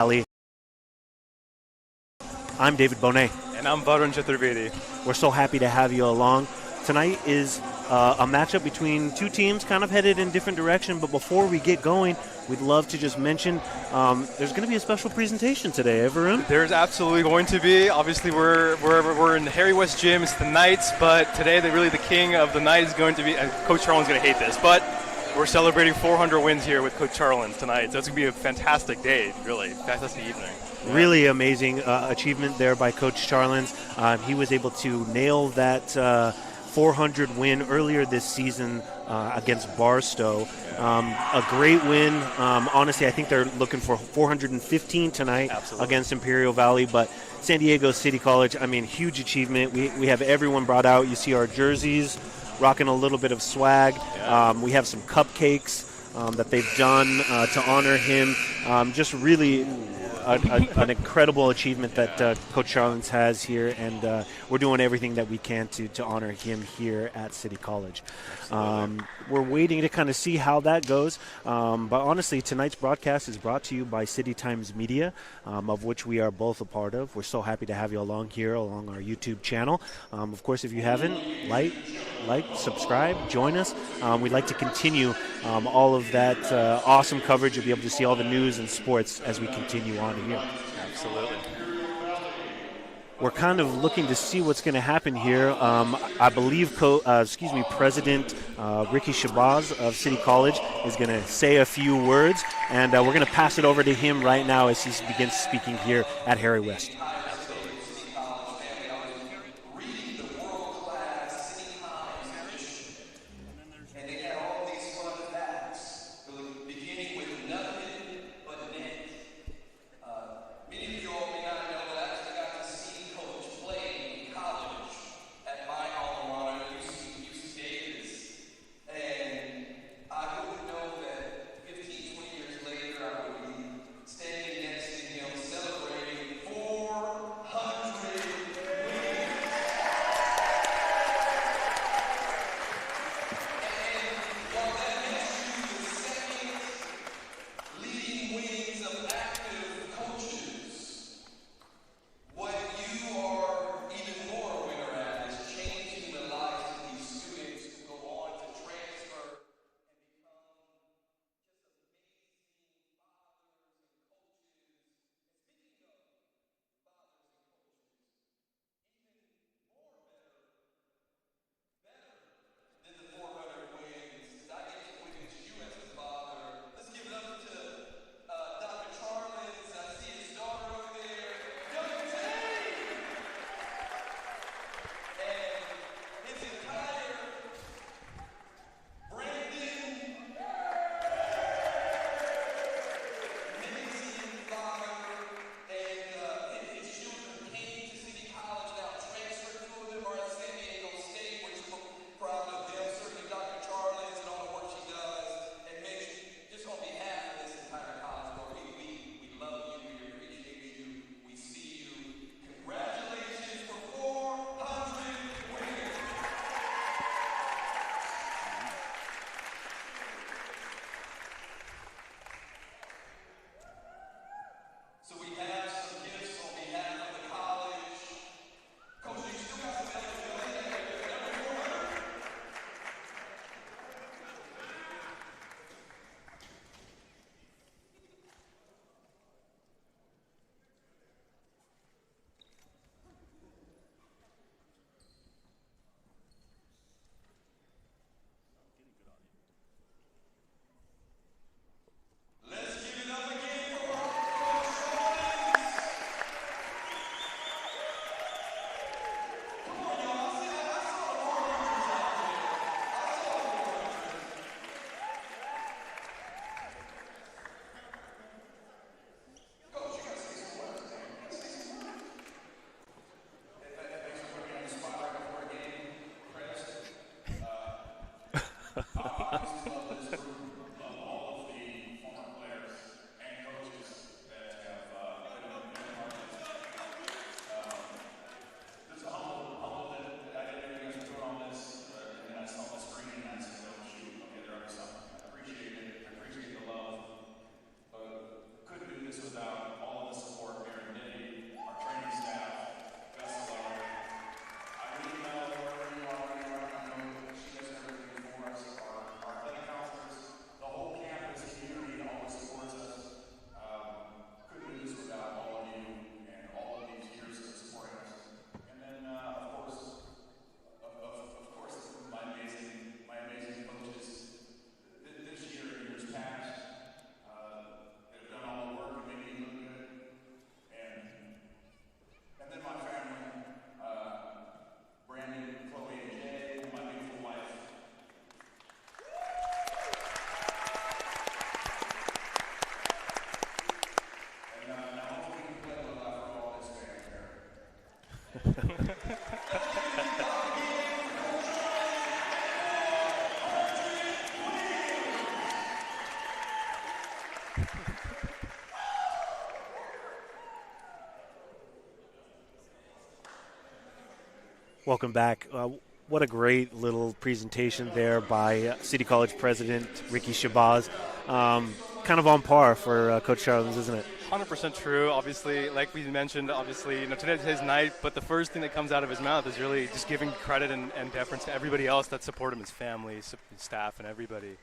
Valley. I'm David Bohnet. And I'm Varun Chaturvedi. We're so happy to have you along. Tonight is a matchup between two teams kind of headed in different direction, but before we get going, we'd love to just mention there's going to be a special presentation today, Varun. There's absolutely going to be. Obviously, we're in the Harry West gym. It's the Knights, but today the king of the night is going to be, and Coach Charlin's going to hate this, but we're celebrating 400 wins here with Coach Charlin tonight. So it's going to be a fantastic day, really. Fantastic evening. Yeah. Really amazing achievement there by Coach Charlin. He was able to nail that 400 win earlier this season against Barstow. A great win. Honestly, I think they're looking for 415 tonight. Absolutely. Against Imperial Valley, but San Diego City College, I mean, huge achievement. We have everyone brought out. You see our jerseys, rocking a little bit of swag. Yeah. We have some cupcakes that they've done to honor him. Just really an incredible achievement that Coach Charlins has here, and we're doing everything that we can to honor him here at City College. We're waiting to kind of see how that goes, but honestly, tonight's broadcast is brought to you by City Times Media, of which we are both a part of. We're so happy to have you along here along our YouTube channel. Of course, if you haven't, like, subscribe, join us. We'd like to continue all of that awesome coverage. You'll be able to see all the news and sports as we continue on here. Absolutely. We're kind of looking to see what's going to happen here. I believe President Ricky Shabazz of City College is going to say a few words, and we're going to pass it over to him right now as he begins speaking here at Harry West. Welcome back. What a great little presentation there by City College President Ricky Shabazz. Kind of on par for Coach Charlins, isn't it? 100% true. Obviously, like we mentioned, obviously, today's his night, but the first thing that comes out of his mouth is really just giving credit and deference to everybody else that support him, his family, his staff, and everybody.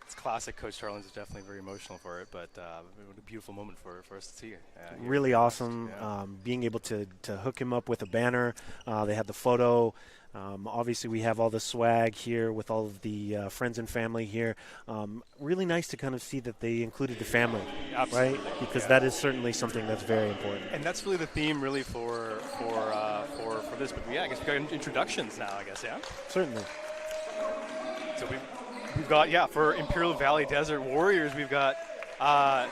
It's classic. Coach Charlins is definitely very emotional for it, but what a beautiful moment for us to see. Really awesome. Yeah. Being able to hook him up with a banner. They had the photo. Obviously, we have all the swag here with all of the friends and family here. Really nice to kind of see that they included the family, Absolutely. right? Because that is certainly something that's very important. And that's really the theme, really, for this. But yeah, I guess we got introductions now. I guess, yeah. Certainly. So we've got for Imperial Valley Desert Warriors, we've got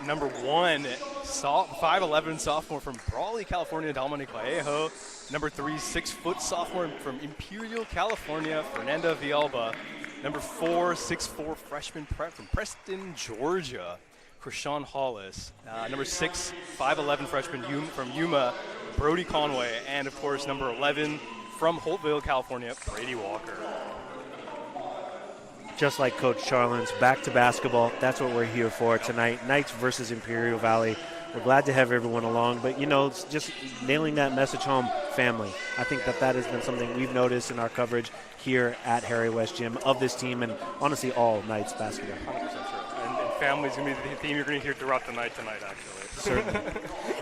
number 1, 5'11" sophomore from Brawley, California, Dominic Vallejo. Number 3, 6-foot sophomore from Imperial, California, Fernanda Villalba. Number 4, 6'4" freshman from Preston, Georgia, Krishan Hollis. Number 6, 5'11" freshman from Yuma, Brody Conway. And, of course, number 11 from Holtville, California, Brady Walker. Just like Coach Charlins, back to basketball. That's what we're here for tonight. Knights versus Imperial Valley. We're glad to have everyone along, but, it's just nailing that message home, family. I think that has been something we've noticed in our coverage here at Harry West Gym of this team and, honestly, all Knights basketball. 100% true. And family is going to be the theme you're going to hear throughout the night tonight, actually. Certainly.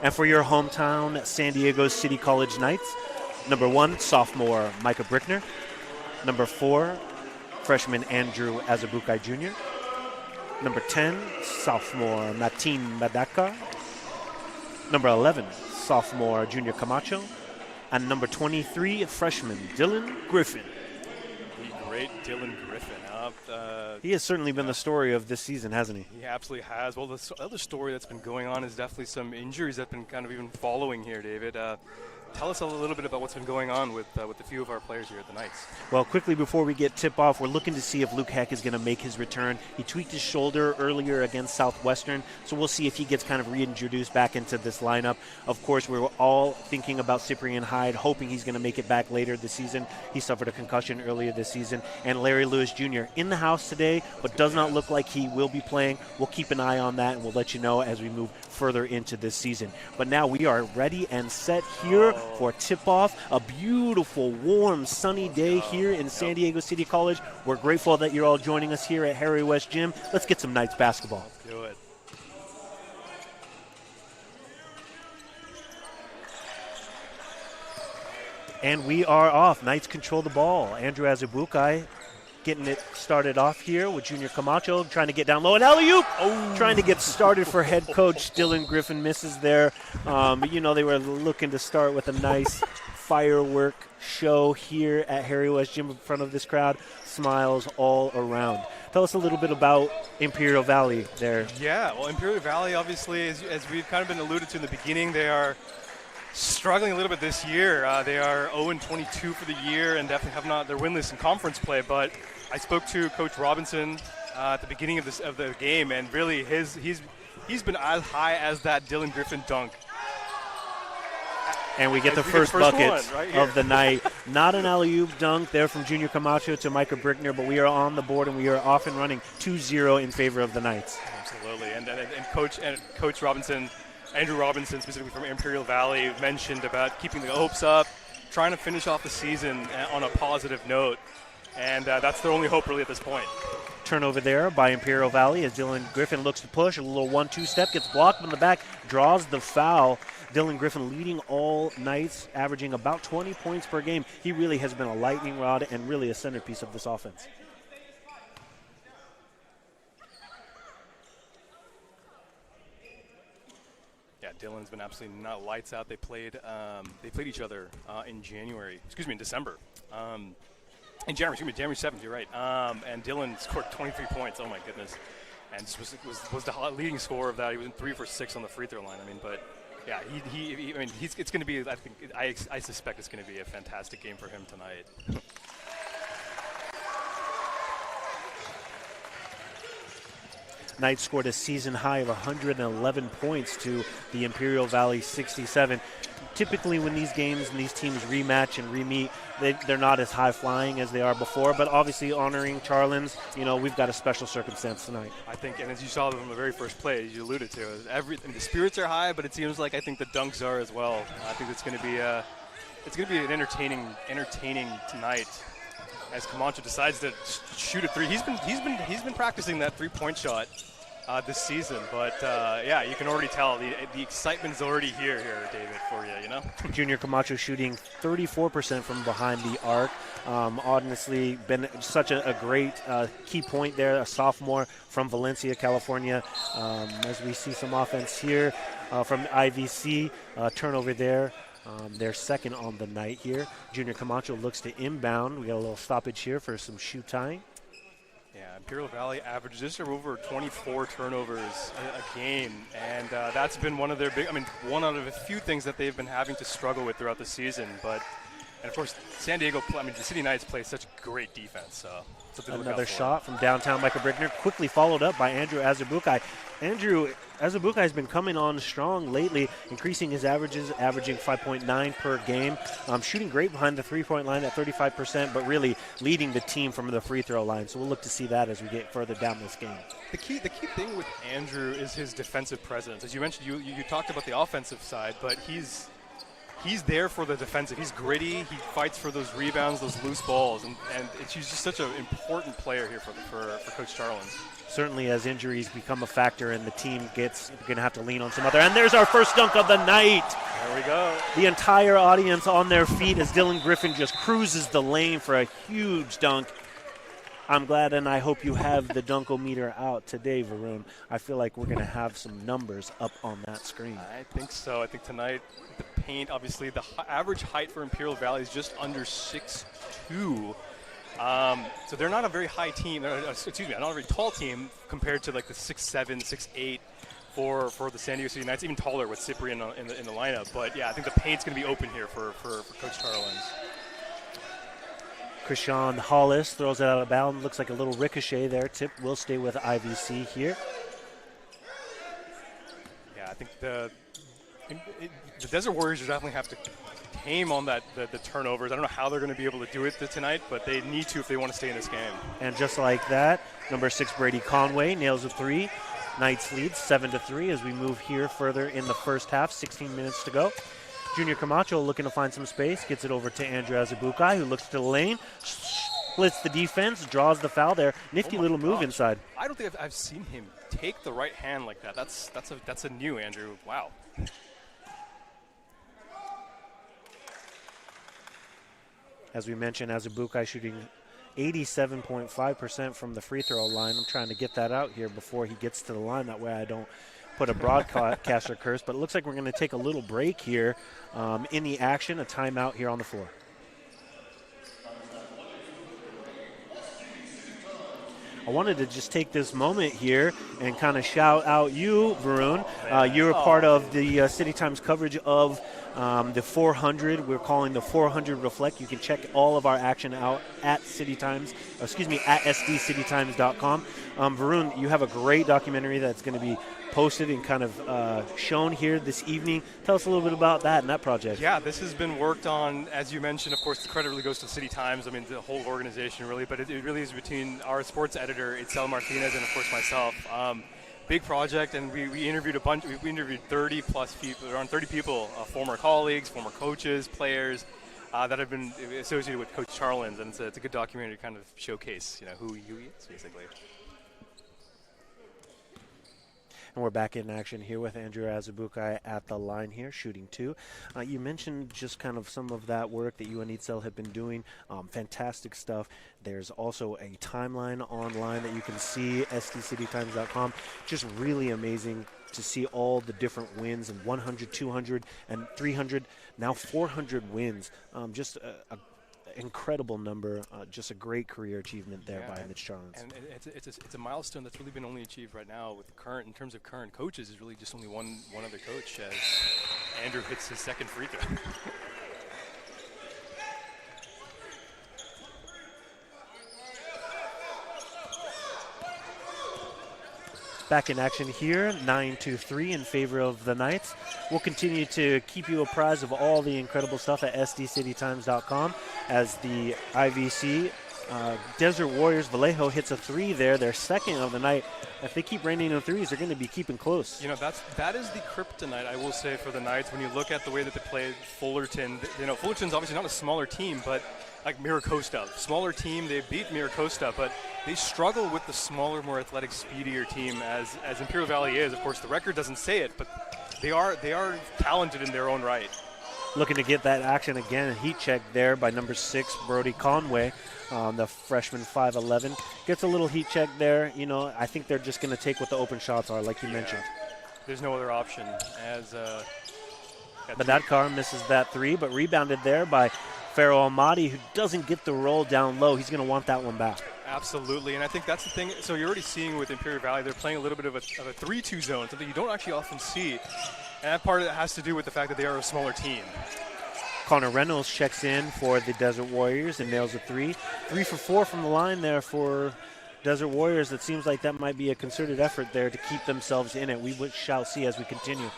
And for your hometown, San Diego City College Knights, number 1, sophomore Micah Brickner. Number 4, freshman Andrew Azabukai Jr. Number 10, sophomore Matin Madaka. Number 11, sophomore Junior Camacho. And number 23, freshman Dylan Griffin. The great Dylan Griffin. He has certainly been the story of this season, hasn't he? He absolutely has. Well, the other story that's been going on is definitely some injuries that have been kind of even following here, David. Tell us a little bit about what's been going on with a few of our players here at the Knights. Well, quickly before we get tip-off, we're looking to see if Luke Heck is going to make his return. He tweaked his shoulder earlier against Southwestern, so we'll see if he gets kind of reintroduced back into this lineup. Of course, we're all thinking about Cyprian Hyde, hoping he's going to make it back later this season. He suffered a concussion earlier this season. And Larry Lewis Jr. in the house today, but does not look like he will be playing. We'll keep an eye on that, and we'll let you know as we move further into this season. But now we are ready and set here for tip-off. A beautiful, warm, sunny day here in San Diego City College. We're grateful that you're all joining us here at Harry West Gym. Let's get some Knights basketball. Let's do it. And we are off. Knights control the ball. Andrew Azabukai getting it started off here with Junior Camacho trying to get down low. And alley-oop! Trying to get started for head coach Dylan Griffin. Misses there. But, they were looking to start with a nice firework show here at Harry West Gym in front of this crowd. Smiles all around. Tell us a little bit about Imperial Valley there. Yeah, well, Imperial Valley, obviously, as we've kind of been alluded to in the beginning, they are struggling a little bit this year. They are 0-22 for the year and definitely have not, they're winless in conference play, but I spoke to Coach Robinson at the beginning of the game, and really he's been as high as that Dylan Griffin dunk. And we get the first bucket of the night. Not an alley-oop dunk there from Junior Camacho to Micah Brickner, but we are on the board and we are off and running 2-0 in favor of the Knights. Absolutely. And Coach Robinson, Andrew Robinson, specifically from Imperial Valley, mentioned about keeping the hopes up, trying to finish off the season on a positive note. And that's their only hope really at this point. Turnover there by Imperial Valley as Dylan Griffin looks to push. A little 1-2 step, gets blocked in the back, draws the foul. Dylan Griffin leading all Knights, averaging about 20 points per game. He really has been a lightning rod and really a centerpiece of this offense. Yeah, Dylan's been absolutely not lights out. They played each other in December. January 7th, you're right. And Dylan scored 23 points. Oh my goodness. And just was the leading scorer of that. He was in 3 for 6 on the free throw line. But Yeah, I mean, it's going to be. I suspect it's going to be a fantastic game for him tonight. Knights scored a season high of 111 points to the Imperial Valley 67. Typically when these games and these teams rematch and re-meet, they're not as high-flying as they are before, but obviously honoring Charlins, we've got a special circumstance tonight. I think, and as you saw from the very first play, as you alluded to, the spirits are high, but it seems like I think the dunks are as well. I think it's going to be an entertaining tonight as Camacho decides to shoot a three. He's been practicing that three-point shot this season, but yeah, you can already tell the excitement's already here, David, for you. Junior Camacho shooting 34% from behind the arc. Honestly, been such a great key point there. A sophomore from Valencia, California. As we see some offense here from IVC, turnover there. They're second on the night here. Junior Camacho looks to inbound. We got a little stoppage here for some shoe tying. Yeah, Imperial Valley averages just over 24 turnovers a game, and that's been one of their one out of a few things that they've been having to struggle with throughout the season. And of course, the City Knights play such great defense. So another shot from downtown, Michael Brickner, quickly followed up by Andrew Azubukai. Andrew Azubukai has been coming on strong lately, increasing his averages, averaging 5.9 per game. Shooting great behind the three-point line at 35%, but really leading the team from the free throw line. So we'll look to see that as we get further down this game. The key thing with Andrew is his defensive presence. As you mentioned, you talked about the offensive side, but he's there for the defensive. He's gritty. He fights for those rebounds, those loose balls, and he's just such an important player here for Coach Charlins. Certainly, as injuries become a factor and the team gets going to have to lean on some other. And there's our first dunk of the night. There we go. The entire audience on their feet as Dylan Griffin just cruises the lane for a huge dunk. I'm glad, and I hope you have the dunkometer out today, Varun. I feel like we're going to have some numbers up on that screen. I think so. I think tonight the paint, obviously, the average height for Imperial Valley is just under 6'2". So they're not a very high team. Not a very tall team compared to like the 6'7", 6'8" for the San Diego City Knights. Even taller with Cyprian in the lineup. But yeah, I think the paint's going to be open here for Coach Charlins. Krishan Hollis throws it out of bounds. Looks like a little ricochet there. Tip will stay with IVC here. Yeah, I think the Desert Warriors definitely have to tame on the turnovers. I don't know how they're going to be able to do it tonight, but they need to if they want to stay in this game. And just like that, number 6 Brady Conway nails a three. Knights lead 7-3 as we move here further in the first half. 16 minutes to go. Junior Camacho looking to find some space, gets it over to Andrew Azubukai, who looks to the lane, splits the defense, draws the foul there. Nifty little move inside. I don't think I've seen him take the right hand like that. That's a new Andrew. Wow. As we mentioned, Azubukai shooting 87.5% from the free throw line. I'm trying to get that out here before he gets to the line. That way I don't put a broadcaster curse. But it looks like we're going to take a little break here in the action, a timeout here on the floor. I wanted to just take this moment here and kind of shout out you, Varun. You're a part of the City Times coverage of the 400. We're calling the 400 Reflect. You can check all of our action out at sdcitytimes.com. Varun, you have a great documentary that's going to be posted and kind of shown here this evening. Tell us a little bit about that and that project. Yeah, this has been worked on, as you mentioned. Of course, the credit really goes to City Times. I mean, the whole organization really, but it really is between our sports editor, Itzel Martinez, and of course myself. Big project, and we interviewed we interviewed 30 plus people, around 30 people, former colleagues, former coaches, players that have been associated with Coach Charlins, and it's a good documentary to kind of showcase, who he is, basically. And we're back in action here with Andrew Azubukai at the line here, shooting two. You mentioned just kind of some of that work that you and Itzel have been doing. Fantastic stuff. There's also a timeline online that you can see, sdcitytimes.com. Just really amazing to see all the different wins and 100, 200, and 300, now 400 wins. Just a incredible number, just a great career achievement there by Mitch Charlins. And it's a milestone that's really been only achieved right now with in terms of current coaches, is really just only one other coach has Andrew hits his second free throw. Back in action here, 9-3 in favor of the Knights. We'll continue to keep you apprised of all the incredible stuff at sdcitytimes.com as the IVC Desert Warriors, Vallejo hits a three there, their second of the night. If they keep raining in threes, they're going to be keeping close. You know, that is the kryptonite, I will say, for the Knights. When you look at the way that they played Fullerton, you know, Fullerton's obviously not a smaller team, but like Miracosta, smaller team, they beat Miracosta, but they struggle with the smaller, more athletic, speedier team as Imperial Valley is. Of course, the record doesn't say it, but they are talented in their own right. Looking to get that action again, a heat check there by number 6, Brody Conway, the freshman, 5'11". Gets a little heat check there. You know, I think they're just going to take what the open shots are, like you mentioned. There's no other option. But that car misses that three, but rebounded there by Farrell Almaty, who doesn't get the roll down low. He's going to want that one back. Absolutely, and I think that's the thing. So you're already seeing with Imperial Valley, they're playing a little bit of a 3-2 zone, something you don't actually often see. And that part of it has to do with the fact that they are a smaller team. Connor Reynolds checks in for the Desert Warriors and nails a three. 3 for 4 from the line there for Desert Warriors. It seems like that might be a concerted effort there to keep themselves in it. We shall see as we continue.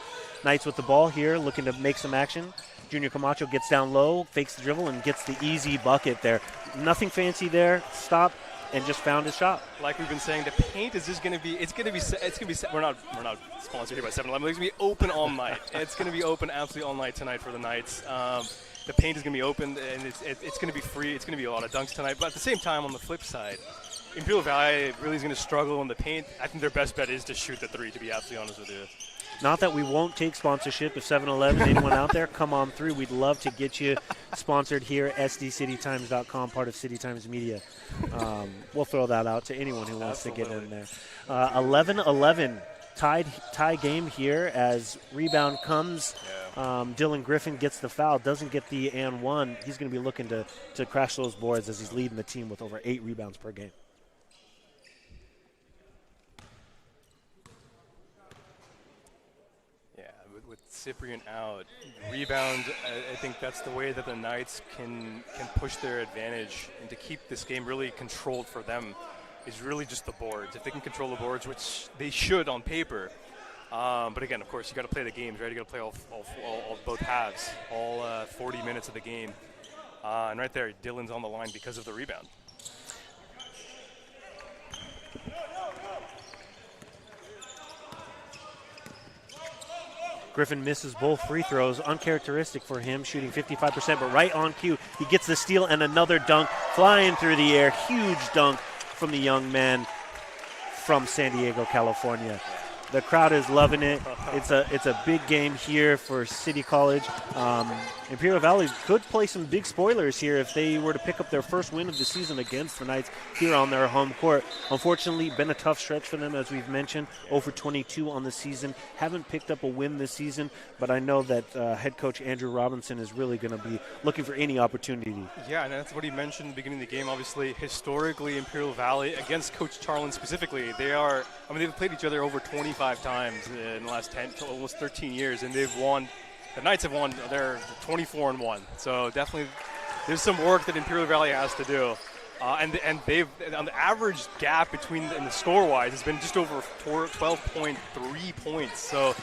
Knights with the ball here, looking to make some action. Junior Camacho gets down low, fakes the dribble, and gets the easy bucket there. Nothing fancy there. Stop. And just found his shot. Like we've been saying, the paint is just going to be. We're not sponsored here by 7-Eleven. It's going to be open all night. It's going to be open absolutely all night tonight for the Knights. The paint is going to be open, and it's going to be free. It's going to be a lot of dunks tonight. But at the same time, on the flip side, Imperial Valley really is going to struggle in the paint. I think their best bet is to shoot the three. To be absolutely honest with you. Not that we won't take sponsorship. If 7-Eleven, anyone out there, come on through. We'd love to get you sponsored here at sdcitytimes.com, part of City Times Media. We'll throw that out to anyone who wants to get in there. 11-11, tie game here as rebound comes. Dylan Griffin gets the foul, doesn't get the and one. He's going to be looking to crash those boards as he's leading the team with over 8 rebounds per game. Cyprian out. Rebound, I think that's the way that the Knights can push their advantage and to keep this game really controlled for them is really just the boards. If they can control the boards, which they should on paper, but again, of course, you got to play the games, right? You got to play all both halves, all 40 minutes of the game. And right there, Dylan's on the line because of the rebound. Griffin misses both free throws, uncharacteristic for him, shooting 55%, but right on cue, he gets the steal and another dunk, flying through the air. Huge dunk from the young man from San Diego, California. The crowd is loving it. It's a big game here for City College. Imperial Valley could play some big spoilers here if they were to pick up their first win of the season against the Knights here on their home court. Unfortunately, been a tough stretch for them, as we've mentioned. Over 22 on the season. Haven't picked up a win this season, but I know that head coach Andrew Robinson is really going to be looking for any opportunity. Yeah, and that's what he mentioned at the beginning of the game. Obviously, historically, Imperial Valley, against Coach Charlin specifically, they've played each other over 25 times in the last 10 to almost 13 years, and they've won. The Knights have won. They're 24-1. So definitely, there's some work that Imperial Valley has to do. And they've, on the average gap between in the score-wise, has been just over 12.3 points. So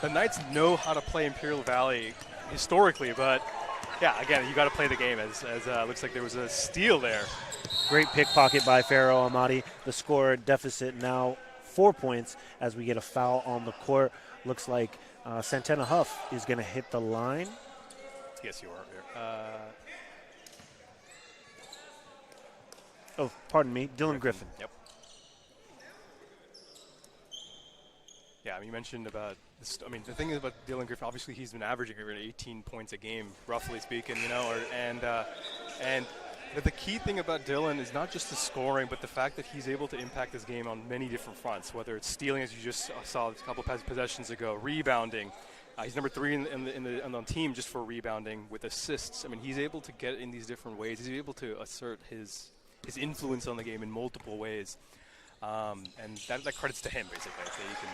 the Knights know how to play Imperial Valley historically, but yeah, again, you got to play the game. As looks like there was a steal there. Great pickpocket by Farrell Almaty. The score deficit now 4 points as we get a foul on the court. Looks like Santana Huff is going to hit the line. Yes, you are. Oh, pardon me, Dylan Griffin. Yep. Yeah, you mentioned about this. The thing is about Dylan Griffin. Obviously, he's been averaging around 18 points a game, roughly speaking. But the key thing about Dylan is not just the scoring, but the fact that he's able to impact this game on many different fronts, whether it's stealing, as you just saw a couple of possessions ago, rebounding. He's number 3 on the team just for rebounding with assists. He's able to get in these different ways. He's able to assert his influence on the game in multiple ways. And that credits to him, basically. So you can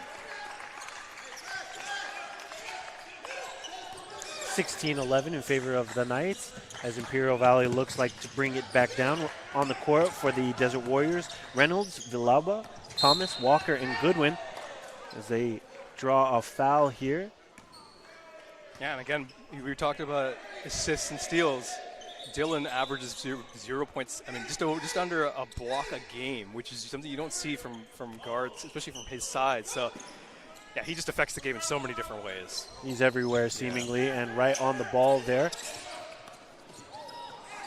16-11 in favor of the Knights as Imperial Valley looks like to bring it back down on the court for the Desert Warriors. Reynolds, Villalba, Thomas, Walker, and Goodwin as they draw a foul here. Yeah, and again, we talked about assists and steals. Dylan averages 0 points. I mean, just under a block a game, which is something you don't see from guards, especially from his side. So, yeah, he just affects the game in so many different ways. He's everywhere seemingly, and right on the ball there.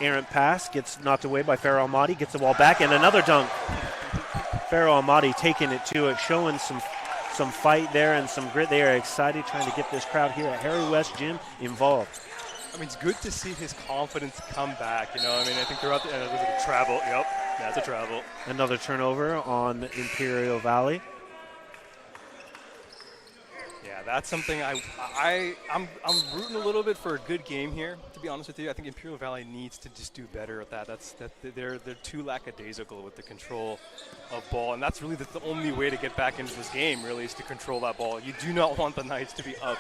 Errant pass gets knocked away by Farrell Ahmadi, gets the ball back, and another dunk. Farrell Ahmadi taking it to it, showing some fight there and some grit. They are excited, trying to get this crowd here at Harry West Gym involved. I mean, it's good to see his confidence come back. You know, I mean, I think throughout the was it a travel? Yep, that's a travel. Another turnover on Imperial Valley. Yeah, that's something I'm rooting a little bit for a good game here. To be honest with you, I think Imperial Valley needs to just do better at that. They're too lackadaisical with the control of ball, and that's really the only way to get back into this game. Really, is to control that ball. You do not want the Knights to be up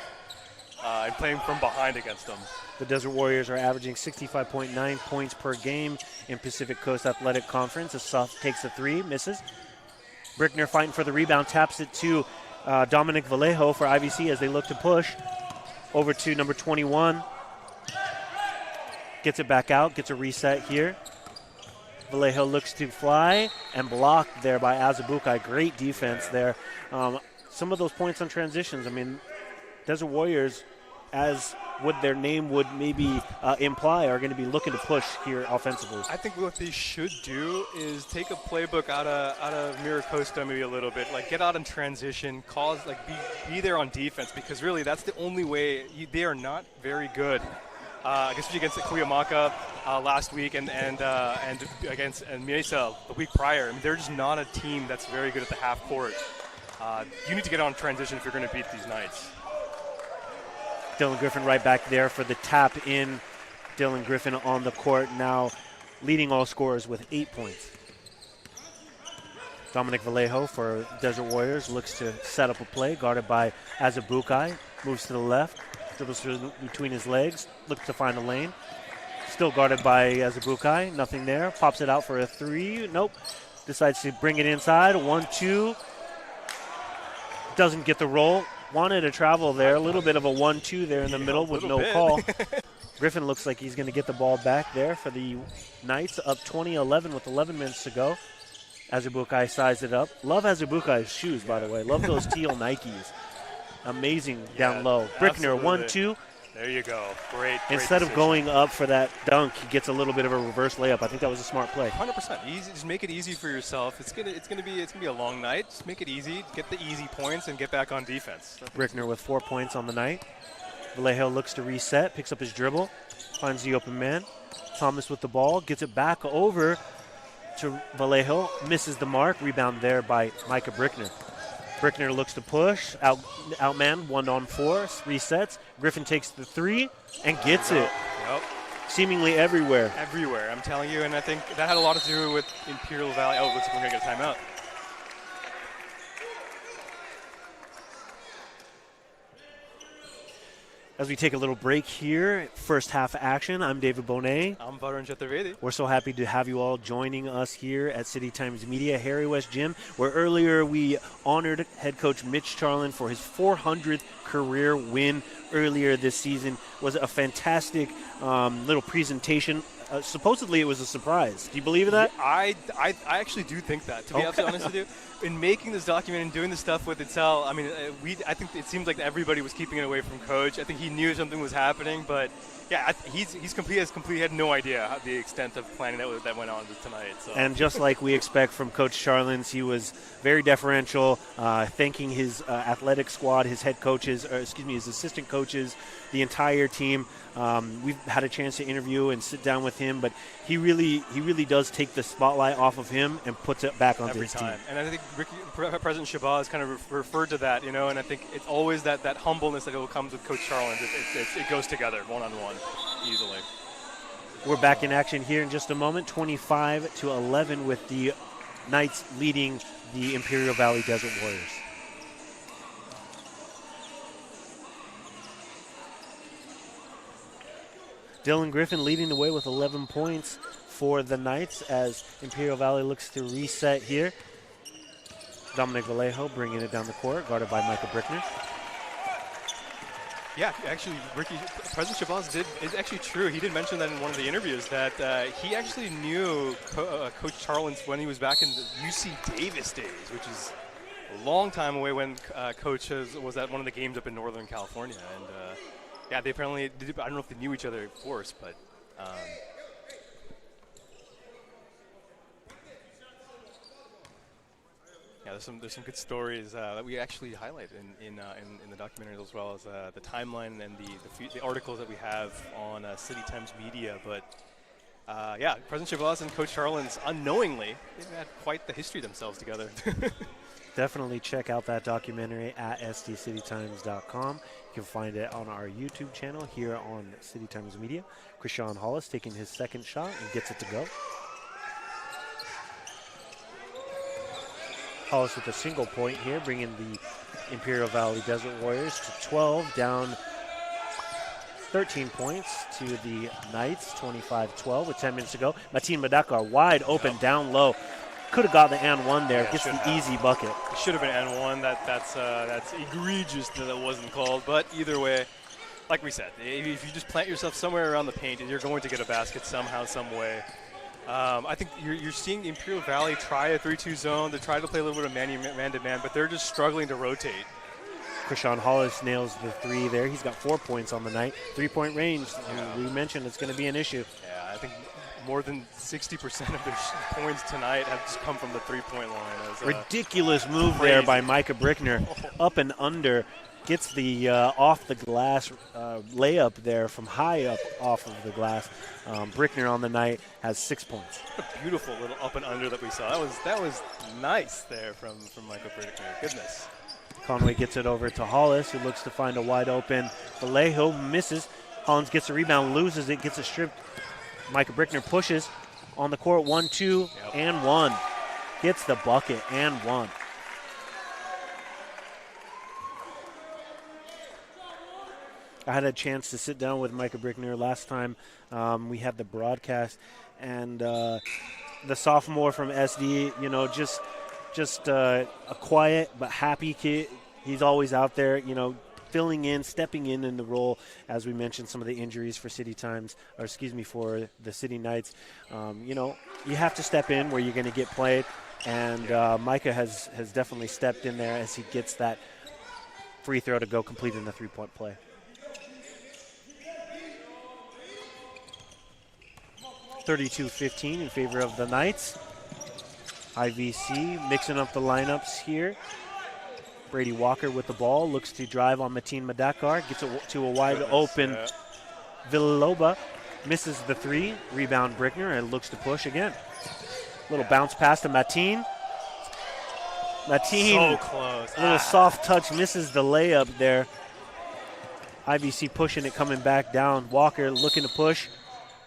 and playing from behind against them. The Desert Warriors are averaging 65.9 points per game in Pacific Coast Athletic Conference. Asaf takes a three, misses. Brickner fighting for the rebound, taps it to Dominic Vallejo for IVC as they look to push. Over to number 21. Gets it back out, gets a reset here. Vallejo looks to fly and blocked there by Azubukai. Great defense there. Some of those points on transitions, I mean, Desert Warriors, as what their name would maybe imply, are going to be looking to push here offensively. I think what they should do is take a playbook out of Miracosta maybe a little bit, like get out in transition, be there on defense, because really that's the only way. They are not very good. I guess against Cuyamaca last week and against Mesa the week prior. I mean, they're just not a team that's very good at the half court. You need to get on transition if you're going to beat these Knights. Dylan Griffin right back there for the tap in. Dylan Griffin on the court now leading all scorers with 8 points. Dominic Vallejo for Desert Warriors looks to set up a play, guarded by Azubukai. Moves to the left, dribbles through between his legs, looks to find a lane. Still guarded by Azubukai, nothing there. Pops it out for a three, nope. Decides to bring it inside, 1-2. Doesn't get the roll. Wanted to travel there, a little bit of a 1-2 there in the middle with no call. Griffin looks like he's going to get the ball back there for the Knights, up 20-11 with 11 minutes to go. Azubukai sized it up. Love Azubukai's shoes, by the way. Love those teal Nikes. Amazing down low. Brickner, 1-2. There you go. Great Instead decision. of going up for that dunk, he gets a little bit of a reverse layup. I think that was a smart play. 100%. Easy. Just make it easy for yourself. It's gonna be a long night. Just make it easy. Get the easy points and get back on defense. Brickner with 4 points on the night. Vallejo looks to reset, picks up his dribble, finds the open man. Thomas with the ball, gets it back over to Vallejo, misses the mark. Rebound there by Micah Brickner. Brickner looks to push, outman 1-on-4, resets. Griffin takes the three and gets it. Yep. Seemingly everywhere. Everywhere, I'm telling you, and I think that had a lot to do with Imperial Valley. Oh, looks like we're going to get a timeout. As we take a little break here, first half action, I'm David Bohnet. I'm Varun Chaturvedi. We're so happy to have you all joining us here at City Times Media, Harry West Gym, where earlier we honored head coach Mitch Charlin for his 400th career win earlier this season. Was a fantastic little presentation. Supposedly it was a surprise. Do you believe in that? I actually do think that, to be absolutely honest with you. In making this document and doing this stuff with Itzel, I mean, I think it seems like everybody was keeping it away from Coach. I think he knew something was happening, but yeah, he had no idea the extent of planning that went on tonight. So. And just like we expect from Coach Charlins, he was very deferential, thanking his athletic squad, his head coaches, his assistant coaches, the entire team. We've had a chance to interview and sit down with him, but he really does take the spotlight off of him and puts it back onto his team. And I think President Shabazz kind of referred to that, and I think it's always that humbleness that comes with Coach Charlins. It goes together one-on-one easily. We're back in action here in just a moment, 25-11 with the Knights leading the Imperial Valley Desert Warriors. Dylan Griffin leading the way with 11 points for the Knights as Imperial Valley looks to reset here. Dominic Vallejo bringing it down the court, guarded by Michael Brickner. Yeah, actually, President Chavez did. It's actually true. He did mention that in one of the interviews that he actually knew Coach Charlins when he was back in the UC Davis days, which is a long time away when Coach was at one of the games up in Northern California. And yeah, they apparently did, I don't know if they knew each other, of course, but. Yeah, there's some good stories that we actually highlight in the documentary, as well as the timeline and the articles that we have on City Times Media. But yeah, President Chavez and Coach Charlins, unknowingly, they've had quite the history themselves together. Definitely check out that documentary at stcitytimes.com. You can find it on our YouTube channel here on City Times Media. Krishan Hollis taking his second shot and gets it to go. Hollis with a single point here, bringing the Imperial Valley Desert Warriors to 12, down 13 points to the Knights, 25-12 with 10 minutes to go. Martin Madakar wide open, down low. Could have got the and one there, gets the easy bucket. It should have been and one. That's egregious that it wasn't called. But either way, like we said, if you just plant yourself somewhere around the paint, you're going to get a basket somehow, some way. I think you're seeing the Imperial Valley try a 3-2 zone. They try to play a little bit of man-to-man, but they're just struggling to rotate. Krishan Hollis nails the three there. He's got 4 points on the night. 3-point range, we mentioned it's going to be an issue. Yeah, I think more than 60% of their points tonight have just come from the three-point line. Ridiculous move there by Micah Brickner. Up and under. Gets the off the glass layup there from high up off of the glass. Brickner on the night has 6 points. What a beautiful little up and under that we saw. That was nice there from Michael Brickner. Goodness. Conway gets it over to Hollis, who looks to find a wide open Vallejo, misses. Hollins gets a rebound, loses it, gets it stripped. Michael Brickner pushes on the court, 1-2, and 1. Gets the bucket and 1. I had a chance to sit down with Micah Brickner last time we had the broadcast, and the sophomore from SD, just a quiet but happy kid. He's always out there, filling in, stepping in the role. As we mentioned, some of the injuries for for the City Knights. You have to step in where you're going to get played, and Micah has definitely stepped in there as he gets that free throw to go complete in the three-point play. 32-15 in favor of the Knights. IVC mixing up the lineups here. Brady Walker with the ball, looks to drive on Mateen Madakar, gets it to a wide open Villalobos, misses the three, rebound Brickner, and looks to push again. Little bounce pass to Mateen. So close. A little soft touch, misses the layup there. IVC pushing it, coming back down. Walker looking to push.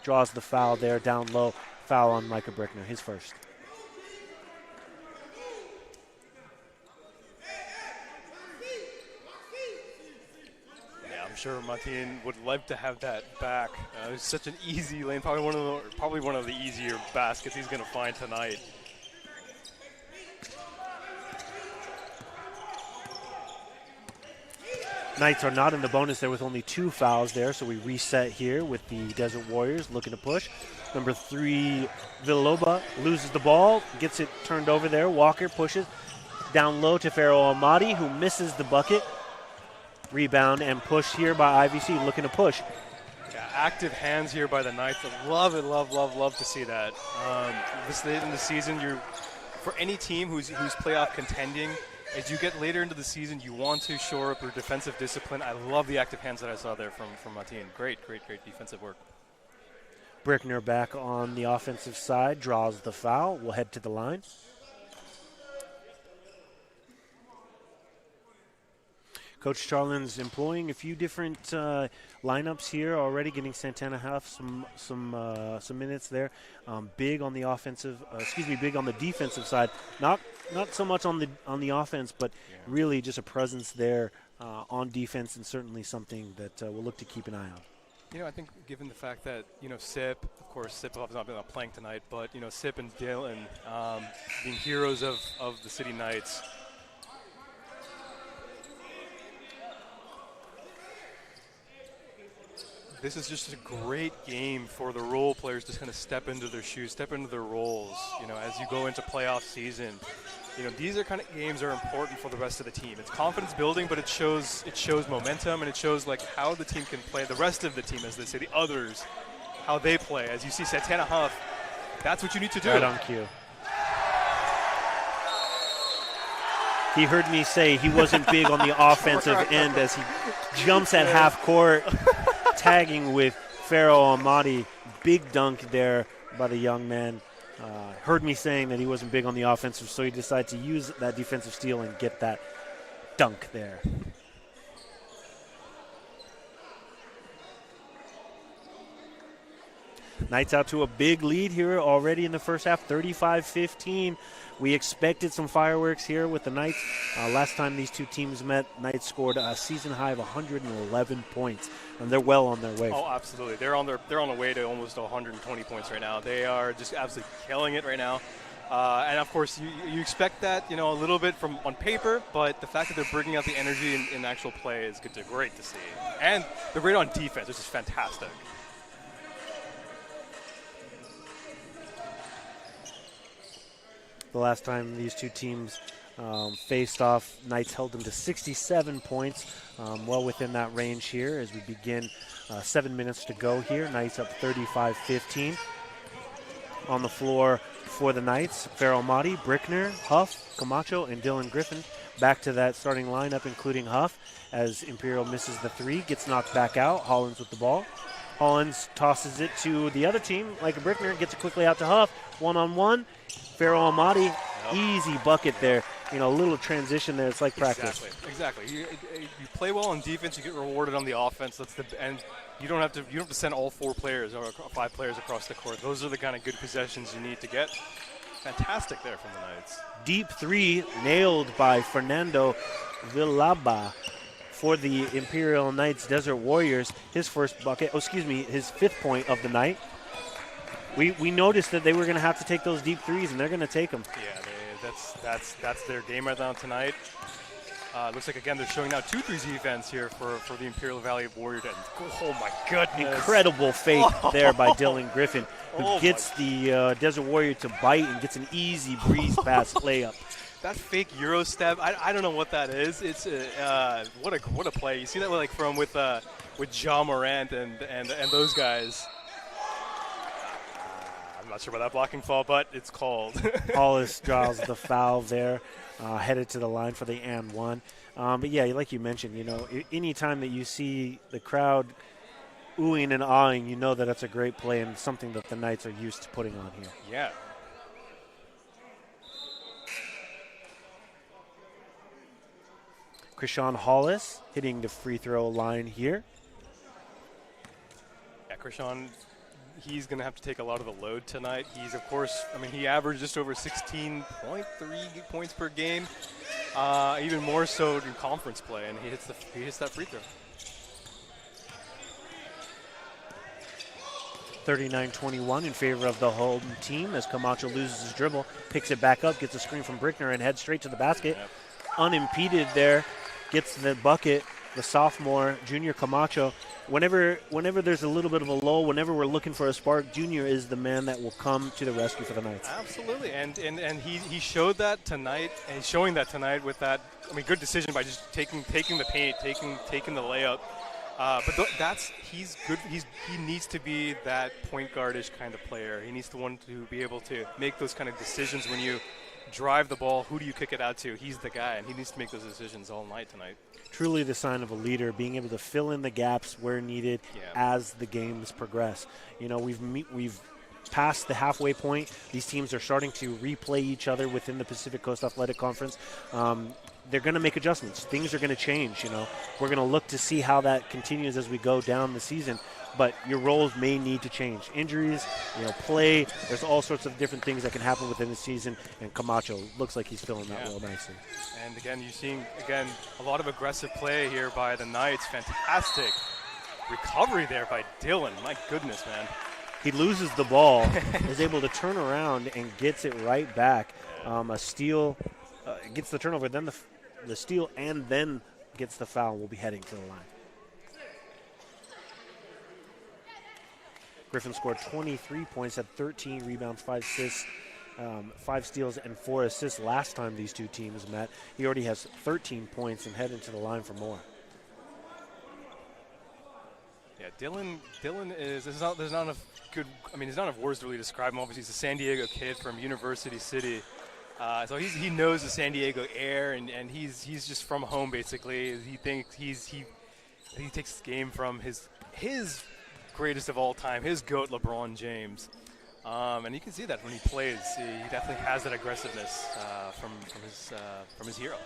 Draws the foul there, down low. Foul on Micah Brickner, his first. Yeah, I'm sure Martin would like to have that back. It was such an easy lane, probably one of the easier baskets he's going to find tonight. Knights are not in the bonus there with only 2 fouls there, so we reset here with the Desert Warriors looking to push. Number 3, Villalobos loses the ball, gets it turned over there. Walker pushes down low to Pharaoh Ahmadi, who misses the bucket. Rebound and push here by IVC, looking to push. Yeah, active hands here by the Knights. I love it, love to see that. This late in the season, for any team who's playoff contending, as you get later into the season, you want to shore up your defensive discipline. I love the active hands that I saw there from Martin. Great defensive work. Brickner back on the offensive side, draws the foul. We'll head to the line. Coach Charlin's employing a few different lineups here already, getting Santana Huff some minutes there. Big on the defensive side. Not so much on the offense, but really just a presence there on defense, and certainly something that we'll look to keep an eye on. I think given the fact that, Sip, of course, Sip has not been playing tonight, but, Sip and Dylan being heroes of the City Knights. This is just a great game for the role players to kind of step into their shoes, step into their roles, as you go into playoff season. These are kind of games that are important for the rest of the team. It's confidence building, but it shows momentum, and it shows like how the team can play, the rest of the team, as they say, the others, how they play. As you see Santana Huff, that's what you need to do. Right on cue. He heard me say he wasn't big on the offensive end as he jumps at half court, tagging with Pharaoh Amadi. Big dunk there by the young man. Heard me saying that he wasn't big on the offensive, so he decided to use that defensive steal and get that dunk there. Knights out to a big lead here already in the first half, 35-15. We expected some fireworks here with the Knights. Last time these two teams met, Knights scored a season high of 111 points, and they're well on their way. Oh, absolutely. They're on the way to almost 120 points right now. They are just absolutely killing it right now. And of course, you expect that, a little bit from on paper, but the fact that they're bringing out the energy in actual play is great to see. And they're great on defense, which is fantastic. The last time these two teams faced off, Knights held them to 67 points, well within that range here as we begin 7 minutes to go here. Knights up 35-15. On the floor for the Knights, Pharaoh Mahdi, Brickner, Huff, Camacho, and Dylan Griffin. Back to that starting lineup, including Huff, as Imperial misses the three, gets knocked back out. Hollins with the ball. Hollins tosses it to the other team, like a Brickner, gets it quickly out to Huff. One-on-one. Pharaoh Amadi, easy bucket there. A little transition there. It's like practice. Exactly. You play well on defense, you get rewarded on the offense. And you don't have to send all 4 players or 5 players across the court. Those are the kind of good possessions you need to get. Fantastic there from the Knights. Deep three nailed by Fernando Villaba for the Imperial Knights Desert Warriors. His first bucket, his 5th point of the night. We noticed that they were going to have to take those deep threes, and they're going to take them. Yeah, that's their game right now tonight. Looks like, again, they're showing now 2-3 defense here for the Imperial Valley Warriors. Oh, my goodness. Incredible fake there by Dylan Griffin, who gets the Desert Warrior to bite and gets an easy breeze pass layup. That fake Euro step, I don't know what that is. It's what a play. You see that with Ja Morant and those guys. I'm not sure about that blocking foul, but it's called. Hollis draws the foul there, headed to the line for the and one. But yeah, like you mentioned, any time that you see the crowd oohing and awing, you know that that's a great play and something that the Knights are used to putting on here. Yeah. Krishan Hollis hitting the free throw line here. Yeah, Krishan, he's going to have to take a lot of the load tonight. He's, of course, he averaged just over 16.3 points per game, even more so in conference play, and he hits that free throw. 39-21 in favor of the home team as Camacho loses his dribble, picks it back up, gets a screen from Brickner, and heads straight to the basket. Yep. Unimpeded there, gets the bucket, the sophomore, Junior Camacho. Whenever there's a little bit of a lull, whenever we're looking for a spark, Junior is the man that will come to the rescue for the Knights. Absolutely, and he showed that tonight, and he's showing that tonight with that. Good decision by just taking the paint, taking the layup. But he's good. He needs to be that point guardish kind of player. He needs to be able to make those kind of decisions when you drive the ball. Who do you kick it out to? He's the guy, and he needs to make those decisions all night tonight. Truly the sign of a leader, being able to fill in the gaps where needed as the games progress. We've past the halfway point. These teams are starting to replay each other within the Pacific Coast Athletic Conference. They're going to make adjustments. Things are going to change. We're going to look to see how that continues as we go down the season. But your roles may need to change. Injuries, play. There's all sorts of different things that can happen within the season. And Camacho looks like he's filling that role nicely. And again, you're seeing a lot of aggressive play here by the Knights. Fantastic recovery there by Dylan. My goodness, man. He loses the ball, is able to turn around and gets it right back. A steal, gets the turnover, then the steal, and then gets the foul. Will be heading to the line. Griffin scored 23 points, had 13 rebounds, 5 assists, 5 steals, and 4 assists last time these two teams met. He already has 13 points and heading to the line for more. Yeah, Dylan is. There's not enough good. I mean, there's not enough words to really describe him. Obviously, he's a San Diego kid from University City, so he knows the San Diego air, and he's just from home basically. He thinks he takes this game from his greatest of all time, his GOAT, LeBron James, and you can see that when he plays. He definitely has that aggressiveness from his hero.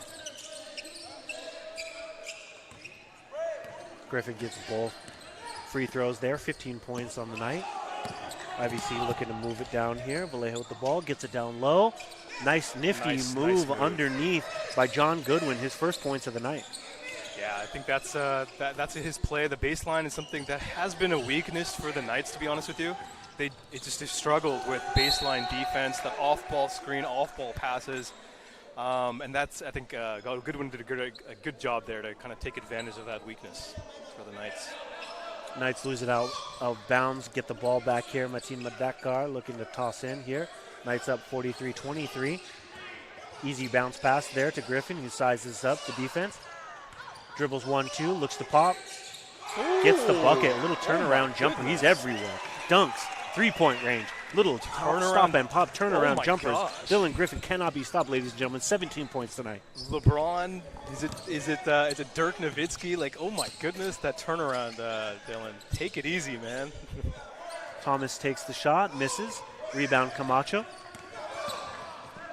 Griffin gets both free throws there, 15 points on the night. IVC looking to move it down here. Vallejo with the ball, gets it down low. Nice nifty move underneath by John Goodwin, his first points of the night. Yeah, I think that's his play. The baseline is something that has been a weakness for the Knights, to be honest with you. They've struggled with baseline defense, the off-ball screen, off-ball passes. And that's, I think, Goodwin did a good job there to kind of take advantage of that weakness for the Knights. Knights lose it out of bounds, get the ball back here. Martin Madakar looking to toss in here. Knights up 43-23. Easy bounce pass there to Griffin, who sizes up the defense. Dribbles 1-2, looks to pop. Gets the bucket, little turnaround jumper. He's everywhere. Dunks, three-point range. Little stop and pop turnaround jumpers. Gosh. Dylan Griffin cannot be stopped, ladies and gentlemen. 17 points tonight. LeBron, is it Dirk Nowitzki? Like, oh my goodness, that turnaround, Dylan. Take it easy, man. Thomas takes the shot, misses. Rebound Camacho.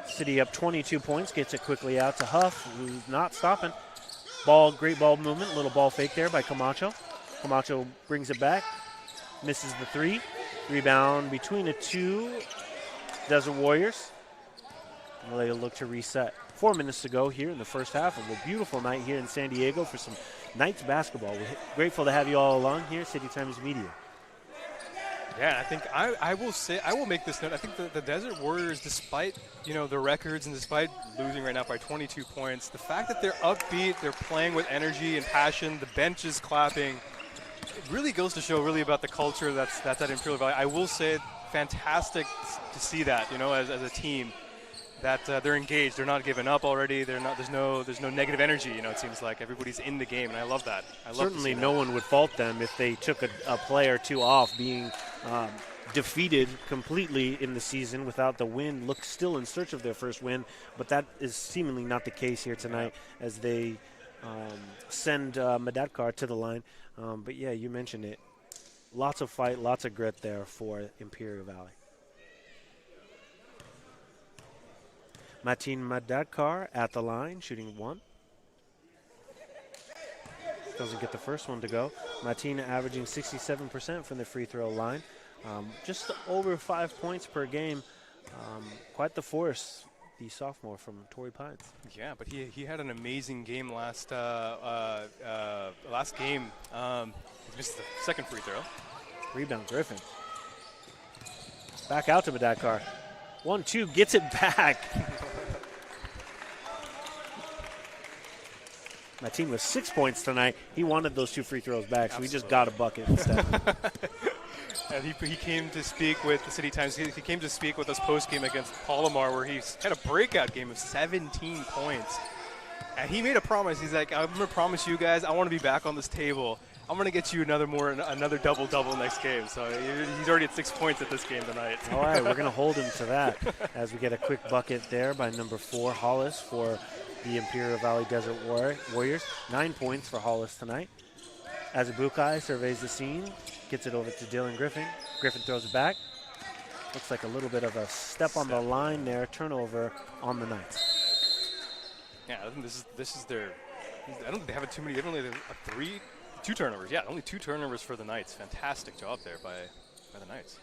City up 22 points, gets it quickly out to Huff, who's not stopping. Great ball movement, little ball fake there by Camacho. Camacho brings it back, misses the three. Rebound between the two Desert Warriors. And they'll look to reset. 4 minutes to go here in the first half of a beautiful night here in San Diego for some Knights basketball. We're grateful to have you all along here, City Times Media. Yeah, I think I will make this note. I think the Desert Warriors, despite their records and despite losing right now by 22 points, the fact that they're upbeat, they're playing with energy and passion, the bench is clapping. It really goes to show really about the culture that's at Imperial Valley. I will say, fantastic to see that as a team that they're engaged. They're not giving up already. There's no negative energy. It seems like everybody's in the game, and I love that. Certainly, no one would fault them if they took a play or two off, being defeated completely in the season without the win. Look, still in search of their first win, but that is seemingly not the case here tonight as they send Madakar to the line. But yeah, you mentioned it. Lots of fight, lots of grit there for Imperial Valley. Martin Madakar at the line, shooting one. Doesn't get the first one to go. Martin averaging 67% from the free throw line. Just over 5 points per game. Quite the force, the sophomore from Torrey Pines. Yeah, but he had an amazing game last game. He missed the second free throw. Rebound Griffin. Back out to Madakar. 1-2, gets it back. Martin with 6 points tonight. He wanted those 2 free throws back, so he just got a bucket instead. And he came to speak with the City Times. He came to speak with us post-game against Palomar, where he had a breakout game of 17 points. And he made a promise. He's like, I'm going to promise you guys, I want to be back on this table. I'm going to get you another double-double next game. So he's already at 6 points at this game tonight. All right, we're going to hold him to that as we get a quick bucket there by number 4, Hollis, for the Imperial Valley Desert Warriors. 9 points for Hollis tonight. Azubukai surveys the scene, gets it over to Dylan Griffin. Griffin throws it back. Looks like a little bit of a step on the line there. Turnover on the Knights. Yeah, I think this is their. I don't think they have too many. They only have 2 turnovers. Yeah, only 2 turnovers for the Knights. Fantastic job there by the Knights.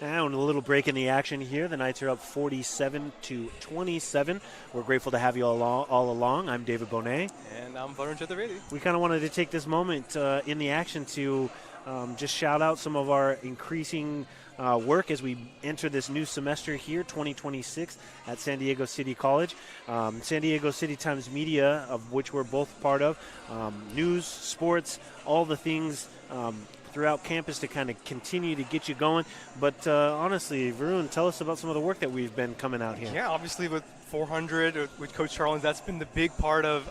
Now, a little break in the action here. The Knights are up 47-27. We're grateful to have you all along. I'm David Bohnet. And I'm Varun Chaturvedi. We kind of wanted to take this moment in the action to just shout out some of our increasing work as we enter this new semester here, 2026, at San Diego City College. San Diego City Times Media, of which we're both part of, news, sports, all the things throughout campus to kind of continue to get you going. But honestly, Varun, tell us about some of the work that we've been coming out here. Yeah, obviously with 400 with Coach Charlins, that's been the big part of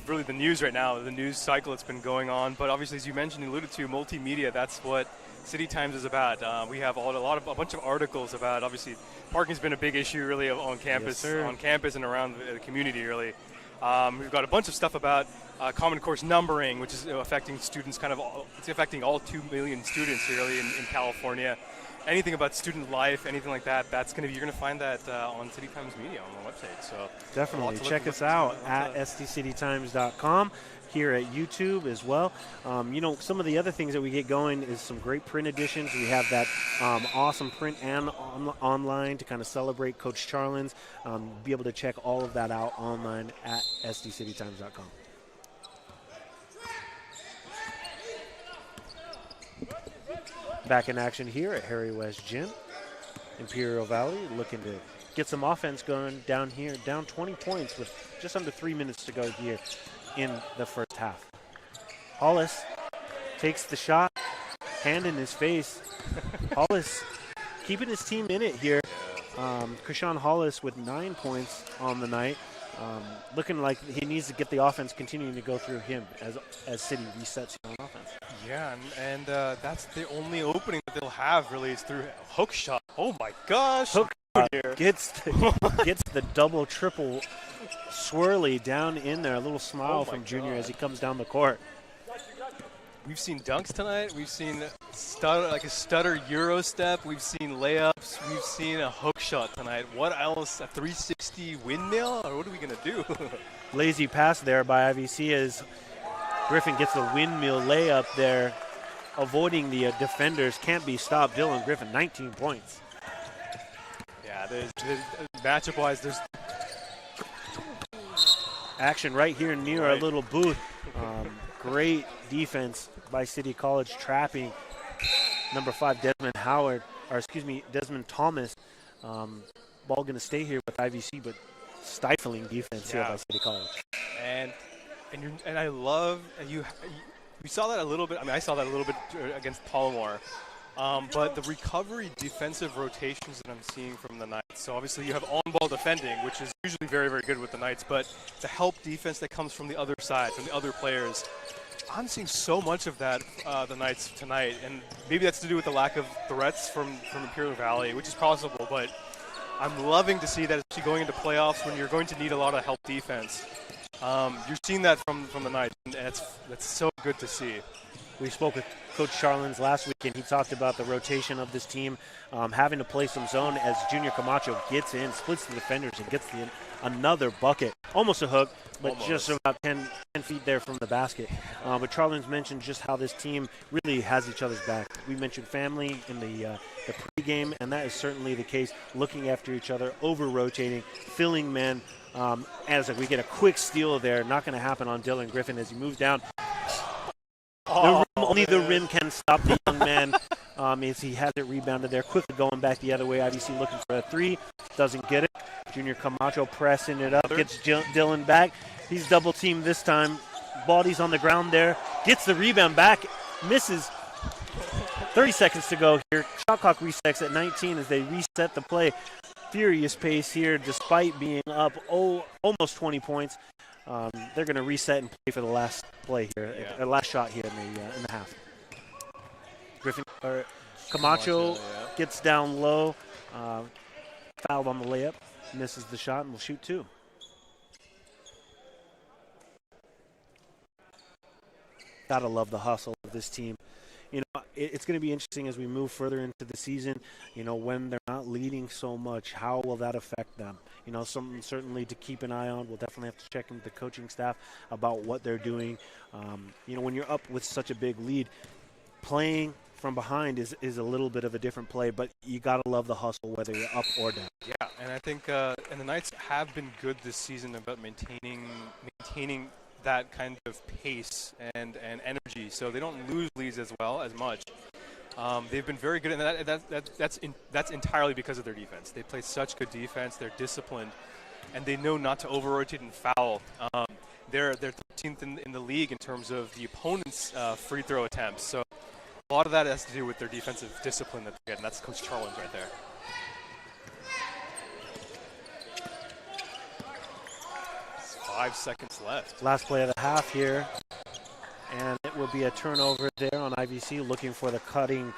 really the news right now, the news cycle that's been going on. But obviously, as you mentioned, alluded to, multimedia, that's what City Times is about. We have a bunch of articles about, obviously, parking's been a big issue really on campus, Yes, and around the community really. We've got a bunch of stuff about Common Course numbering, which is affecting students it's affecting all 2 million students really in California. Anything about student life, anything like that, you're going to find that on City Times Media on the website. So definitely check us out at stcitytimes.com, here at YouTube as well. Some of the other things that we get going is some great print editions. We have that awesome print and online to kind of celebrate Coach Charlins. Be able to check all of that out online at stcitytimes.com. Back in action here at Harry West Gym. Imperial Valley looking to get some offense going down here, down 20 points with just under 3 minutes to go here in the first half. Hollis takes the shot, hand in his face. Hollis keeping his team in it here. Krishan Hollis with 9 points on the night. Looking like he needs to get the offense continuing to go through him as City resets on offense. Yeah, and that's the only opening that they'll have really is through hook shot. Oh my gosh! Hook gets the double, triple swirly down in there. A little smile from Junior as he comes down the court. We've seen dunks tonight. We've seen a stutter Euro step. We've seen layups. We've seen a hook shot tonight. What else? A 360 windmill? Or what are we going to do? Lazy pass there by IVC as Griffin gets the windmill layup there, avoiding the defenders. Can't be stopped. Dylan Griffin, 19 points. Yeah, there's matchup-wise, there's action right here near our little booth. Great defense by City College, trapping number 5 Desmond Thomas. Ball going to stay here with IVC, but stifling defense here by City College. And I love you saw that a little bit. I mean, I saw that a little bit against Palomar. But the recovery defensive rotations that I'm seeing from the Knights. So obviously you have on-ball defending, which is usually very, very good with the Knights, but the help defense that comes from the other side, from the other players, I'm seeing so much of that the Knights tonight, and maybe that's to do with the lack of threats from Imperial Valley, which is possible, but I'm loving to see that especially going into playoffs when you're going to need a lot of help defense. You're seeing that from the Knights, and that's so good to see. We spoke with Coach Charlins last week, and he talked about the rotation of this team, having to play some zone as Junior Camacho gets in, splits the defenders, and gets another bucket. Almost a hook, but just about 10 feet there from the basket. But Charlins mentioned just how this team really has each other's back. We mentioned family in the pregame, and that is certainly the case, looking after each other, over-rotating, filling men. As we get a quick steal there, not going to happen on Dylan Griffin as he moves down. Only the rim can stop the young man as he has it rebounded there. Quickly going back the other way. IVC looking for a three. Doesn't get it. Junior Camacho pressing it up. Gets Dylan back. He's double teamed this time. Body's on the ground there. Gets the rebound back. Misses. 30 seconds to go here. Shot clock resets at 19 as they reset the play. Furious pace here despite being up almost 20 points. They're going to reset and play for the last play here, last shot here in the half. Camacho gets down low, fouled on the layup, misses the shot, and will shoot two. Gotta love the hustle of this team. You know, it's going to be interesting as we move further into the season, you know, when they're not leading so much, how will that affect them? You know, something certainly to keep an eye on. We'll definitely have to check in with the coaching staff about what they're doing. You know, when you're up with such a big lead, playing from behind is a little bit of a different play, but you got to love the hustle whether you're up or down. Yeah, and I think and the Knights have been good this season about maintaining that kind of pace and energy, so they don't lose leads as much. They've been very good, and that's entirely because of their defense. They play such good defense. They're disciplined, and they know not to over-rotate and foul. They're 13th in the league in terms of the opponent's free throw attempts. So a lot of that has to do with their defensive discipline that they get, and that's Coach Charlins right there. It's 5 seconds left. Last play of the half here, and it will be a turnover there on IVC, looking for the cutting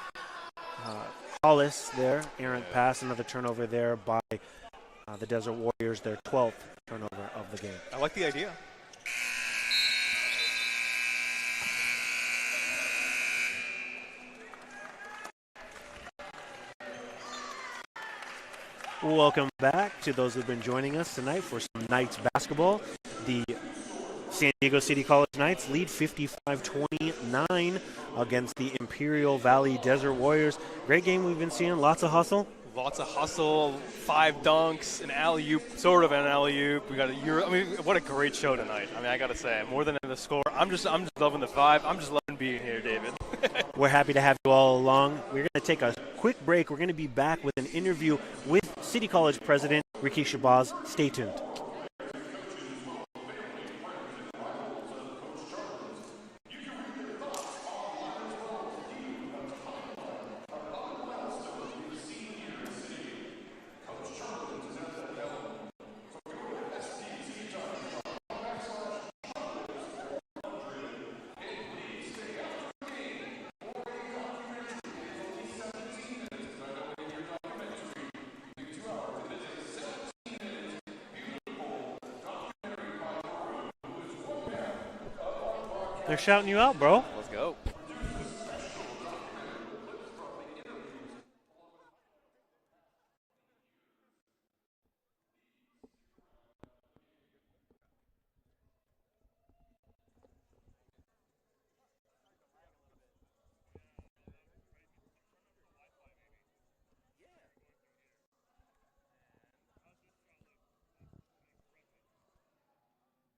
Hollis there. Errant pass, another turnover there by the Desert Warriors, their 12th turnover of the game. I like the idea. Welcome back to those who've been joining us tonight for some Knights basketball. The San Diego City College Knights lead 55-29 against the Imperial Valley Desert Warriors. Great game we've been seeing, lots of hustle. Lots of hustle, 5 dunks, an alley-oop, sort of an alley-oop. We got a Euro. I mean, what a great show tonight. I mean, I got to say, more than the score, I'm just loving the vibe. I'm just loving being here, David. We're happy to have you all along. We're going to take a quick break. We're going to be back with an interview with City College President Ricky Shabazz. Stay tuned. They're shouting you out, bro. Let's go.